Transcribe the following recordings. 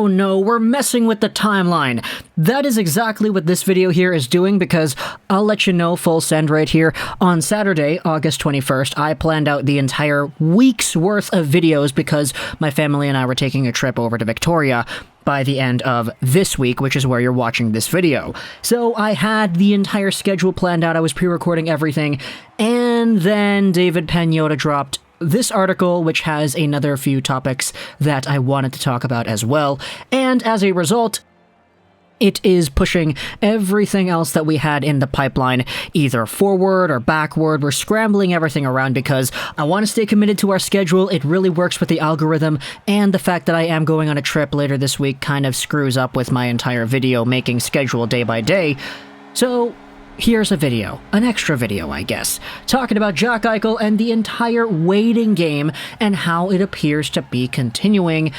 oh no, we're messing with the timeline. That is exactly what this video here is doing, because I'll let you know full send right here. On Saturday, August 21st, I planned out the entire week's worth of videos because my family and I were taking a trip over to Victoria by the end of this week, which is where you're watching this video. So I had the entire schedule planned out, I was pre-recording everything, and then David Pagnotta dropped this article, which has another few topics that I wanted to talk about as well, and as a result, it is pushing everything else that we had in the pipeline either forward or backward. We're scrambling everything around because I want to stay committed to our schedule. It really works with the algorithm, and the fact that I am going on a trip later this week kind of screws up with my entire video making schedule day by day. So here's a video, an extra video, I guess, talking about Jack Eichel and the entire waiting game and how it appears to be continuing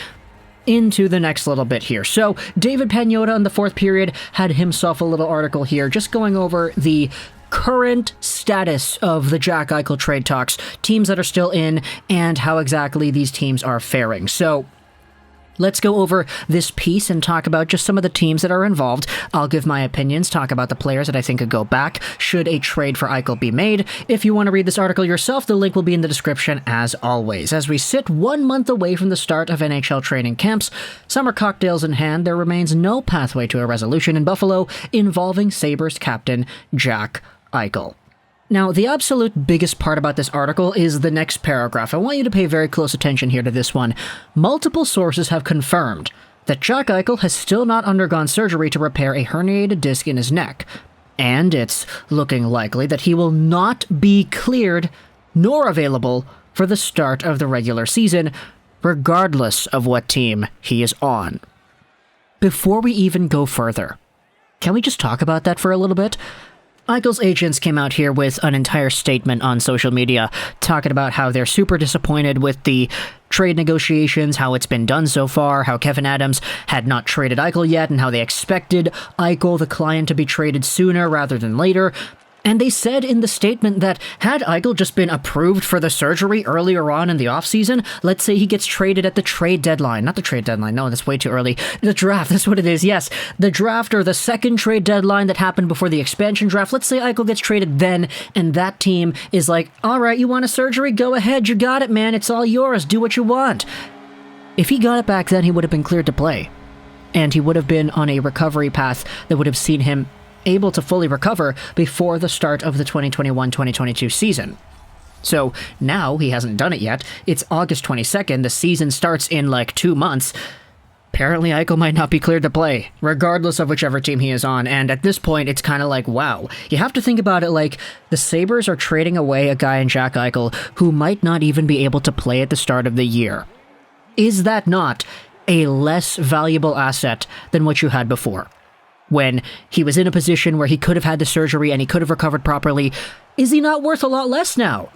into the next little bit here. So David Pagnotta in the fourth period had himself a little article here just going over the current status of the Jack Eichel trade talks, teams that are still in, and how exactly these teams are faring. So let's go over this piece and talk about just some of the teams that are involved. I'll give my opinions, talk about the players that I think could go back should a trade for Eichel be made. If you want to read this article yourself, the link will be in the description as always. As we sit 1 month away from the start of NHL training camps, summer cocktails in hand, there remains no pathway to a resolution in Buffalo involving Sabres captain Jack Eichel. Now, the absolute biggest part about this article is the next paragraph. I want you to pay very close attention here to this one. Multiple sources have confirmed that Jack Eichel has still not undergone surgery to repair a herniated disc in his neck, and it's looking likely that he will not be cleared nor available for the start of the regular season, regardless of what team he is on. Before we even go further, can we just talk about that for a little bit? Eichel's agents came out here with an entire statement on social media talking about how they're super disappointed with the trade negotiations, how it's been done so far, how Kevin Adams had not traded Eichel yet, and how they expected Eichel, the client, to be traded sooner rather than later. And they said in the statement that had Eichel just been approved for the surgery earlier on in the offseason, let's say he gets traded at the trade deadline. Not the trade deadline, no, that's way too early. The draft, that's what it is, yes. The draft, or the second trade deadline that happened before the expansion draft. Let's say Eichel gets traded then, and that team is like, all right, you want a surgery? Go ahead, you got it, man. It's all yours. Do what you want. If he got it back then, he would have been cleared to play. And he would have been on a recovery path that would have seen him able to fully recover before the start of the 2021-2022 season. So now he hasn't done it yet. It's August 22nd. The season starts in like 2 months. Apparently Eichel might not be cleared to play, regardless of whichever team he is on. And at this point, it's kind of like, wow. You have to think about it like the Sabres are trading away a guy in Jack Eichel who might not even be able to play at the start of the year. Is that not a less valuable asset than what you had before? When he was in a position where he could have had the surgery and he could have recovered properly, is he not worth a lot less now?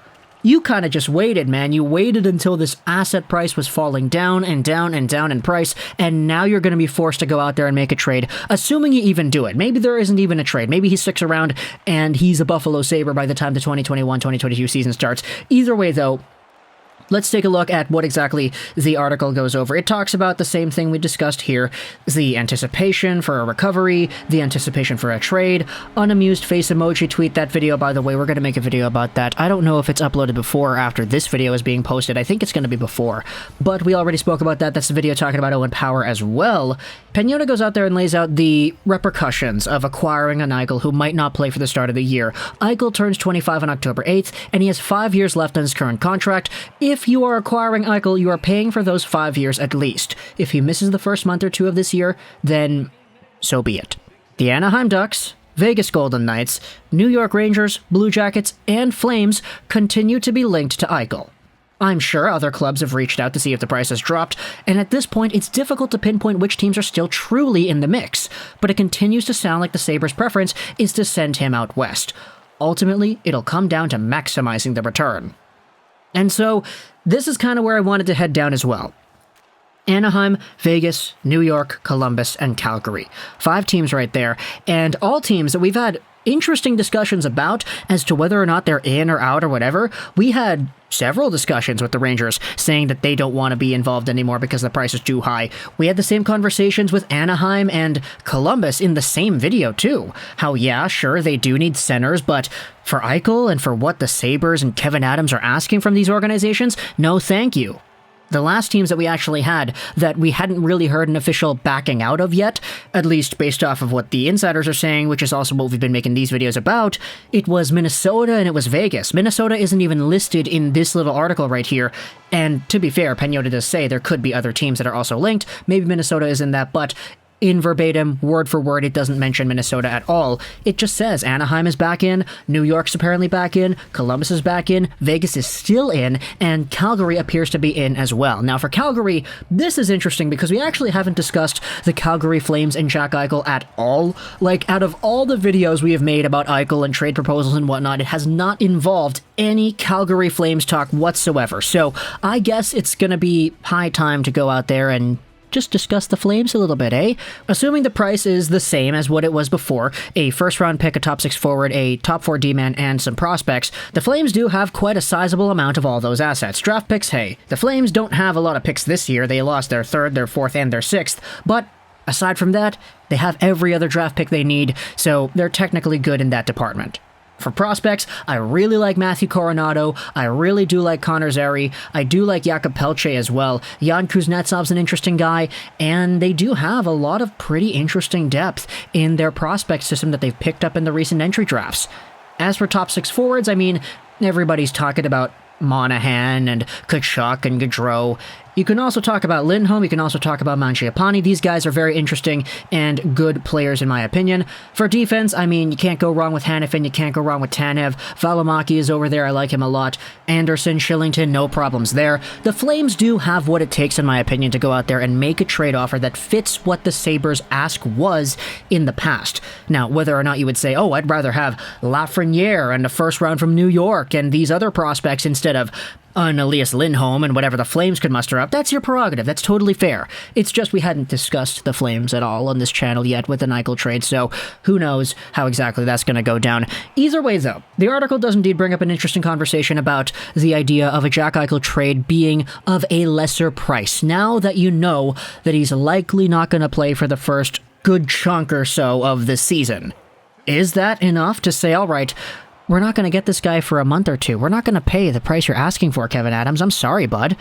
You kind of just waited, man. You waited until this asset price was falling down and down and down in price, and now you're going to be forced to go out there and make a trade, assuming you even do it. Maybe there isn't even a trade. Maybe he sticks around and he's a Buffalo Sabre by the time the 2021-2022 season starts. Either way, though, let's take a look at what exactly the article goes over. It talks about the same thing we discussed here, the anticipation for a recovery, the anticipation for a trade. Unamused face emoji, tweet that video, by the way. We're going to make a video about that. I don't know if it's uploaded before or after this video is being posted. I think it's going to be before, but we already spoke about that. That's the video talking about Owen Power as well. Pagnotta goes out there and lays out the repercussions of acquiring an Eichel who might not play for the start of the year. Eichel turns 25 on October 8th, and he has 5 years left on his current contract. If you are acquiring Eichel, you are paying for those 5 years at least. If he misses the first month or two of this year, then so be it. The Anaheim Ducks, Vegas Golden Knights, New York Rangers, Blue Jackets, and Flames continue to be linked to Eichel. I'm sure other clubs have reached out to see if the price has dropped, and at this point it's difficult to pinpoint which teams are still truly in the mix, but it continues to sound like the Sabres' preference is to send him out west. Ultimately, it'll come down to maximizing the return. And so, this is kind of where I wanted to head down as well. Anaheim, Vegas, New York, Columbus, and Calgary. 5 teams right there, and all teams that we've had interesting discussions about as to whether or not they're in or out or whatever. We had several discussions with the Rangers saying that they don't want to be involved anymore because the price is too high. We had the same conversations with Anaheim and Columbus in the same video too. How, yeah, sure, they do need centers, but for Eichel and for what the Sabres and Kevyn Adams are asking from these organizations, no thank you. The last teams that we actually had that we hadn't really heard an official backing out of yet, at least based off of what the insiders are saying, which is also what we've been making these videos about, it was Minnesota and it was Vegas. Minnesota isn't even listed in this little article right here, and to be fair, Pagnotta does say there could be other teams that are also linked. Maybe Minnesota is in that, but in verbatim, word for word, it doesn't mention Minnesota at all. It just says Anaheim is back in, New York's apparently back in, Columbus is back in, Vegas is still in, and Calgary appears to be in as well. Now for Calgary, this is interesting because we actually haven't discussed the Calgary Flames and Jack Eichel at all. Like, out of all the videos we have made about Eichel and trade proposals and whatnot, it has not involved any Calgary Flames talk whatsoever. So I guess it's gonna be high time to go out there and just discuss the Flames a little bit, eh? Assuming the price is the same as what it was before, a first-round pick, a top-6 forward, a top-4 D-man, and some prospects, the Flames do have quite a sizable amount of all those assets. Draft picks, hey, the Flames don't have a lot of picks this year. They lost their 3rd, their 4th, and their 6th, but aside from that, they have every other draft pick they need, so they're technically good in that department. For prospects, I really like Matthew Coronato, I really do like Connor Zary, I do like Jakob Pelche as well. Jan Kuznetsov's an interesting guy, and they do have a lot of pretty interesting depth in their prospect system that they've picked up in the recent entry drafts. As for top 6 forwards, I mean, everybody's talking about Monahan and Tkachuk and Gaudreau. You can also talk about Lindholm, you can also talk about Mangiapane. These guys are very interesting and good players in my opinion. For defense, I mean, you can't go wrong with Hanifin, you can't go wrong with Tanev. Valimaki is over there, I like him a lot. Anderson, Shillington, no problems there. The Flames do have what it takes in my opinion to go out there and make a trade offer that fits what the Sabres' ask was in the past. Now, whether or not you would say, oh, I'd rather have Lafreniere and a first round from New York and these other prospects instead of an Elias Lindholm and whatever the Flames could muster up, that's your prerogative. That's totally fair. It's just we hadn't discussed the Flames at all on this channel yet with an Eichel trade, so who knows how exactly that's going to go down. Either way, though, the article does indeed bring up an interesting conversation about the idea of a Jack Eichel trade being of a lesser price. Now that you know that he's likely not going to play for the first good chunk or so of the season, is that enough to say, all right, we're not going to get this guy for a month or two. We're not going to pay the price you're asking for, Kevyn Adams. I'm sorry, bud.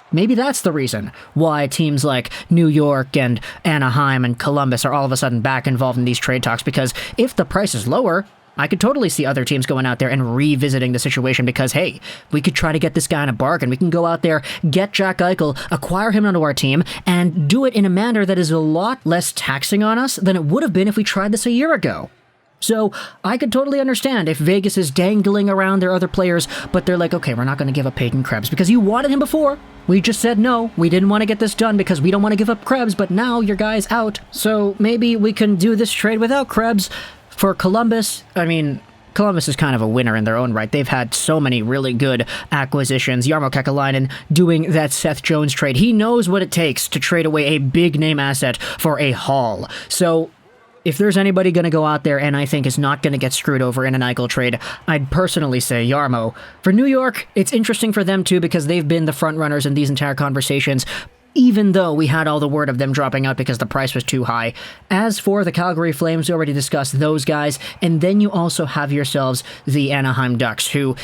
Maybe that's the reason why teams like New York and Anaheim and Columbus are all of a sudden back involved in these trade talks, because if the price is lower, I could totally see other teams going out there and revisiting the situation because, hey, we could try to get this guy in a bargain. We can go out there, get Jack Eichel, acquire him onto our team, and do it in a manner that is a lot less taxing on us than it would have been if we tried this a year ago. So I could totally understand if Vegas is dangling around their other players, but they're like, okay, we're not going to give up Peyton Krebs because you wanted him before. We just said no, we didn't want to get this done because we don't want to give up Krebs, but now your guy's out. So maybe we can do this trade without Krebs. For Columbus, I mean, Columbus is kind of a winner in their own right. They've had so many really good acquisitions. Jarmo Kekalainen doing that Seth Jones trade. He knows what it takes to trade away a big-name asset for a haul. So if there's anybody going to go out there and I think is not going to get screwed over in an Eichel trade, I'd personally say Jarmo. For New York, it's interesting for them too because they've been the front runners in these entire conversations, even though we had all the word of them dropping out because the price was too high. As for the Calgary Flames, we already discussed those guys, and then you also have yourselves the Anaheim Ducks, who,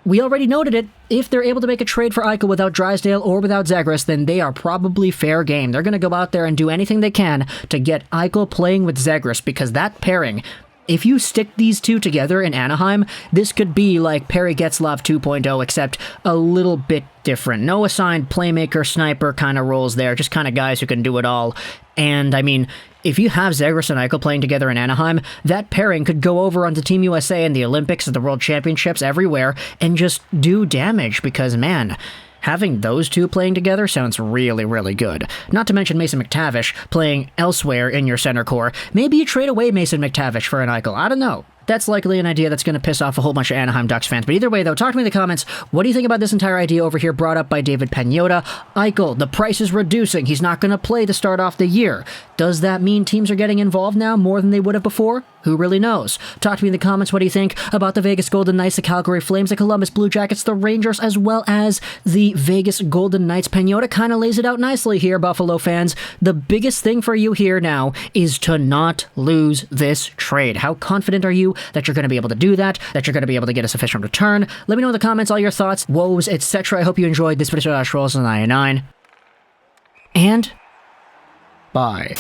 we already noted it, if they're able to make a trade for Eichel without Drysdale or without Zegras, then they are probably fair game. They're going to go out there and do anything they can to get Eichel playing with Zegras, because that pairing, if you stick these two together in Anaheim, this could be like Perry Getzlaf 2.0, except a little bit different. No assigned playmaker, sniper kind of roles there, just kind of guys who can do it all. And, I mean, if you have Zegras and Eichel playing together in Anaheim, that pairing could go over onto Team USA in the Olympics, the World Championships, everywhere, and just do damage, because, man, having those two playing together sounds really, really good. Not to mention Mason McTavish playing elsewhere in your center core. Maybe you trade away Mason McTavish for an Eichel. I don't know. That's likely an idea that's going to piss off a whole bunch of Anaheim Ducks fans. But either way, though, talk to me in the comments. What do you think about this entire idea over here brought up by David Pagnotta? Eichel, the price is reducing. He's not going to play to start off the year. Does that mean teams are getting involved now more than they would have before? Who really knows? Talk to me in the comments. What do you think about the Vegas Golden Knights, the Calgary Flames, the Columbus Blue Jackets, the Rangers, as well as the Vegas Golden Knights? Pagnotta kind of lays it out nicely here, Buffalo fans. The biggest thing for you here now is to not lose this trade. How confident are you that you're going to be able to do that, that you're going to be able to get a sufficient return? Let me know in the comments all your thoughts, woes, etc. I hope you enjoyed this video. Rolls 99. And bye.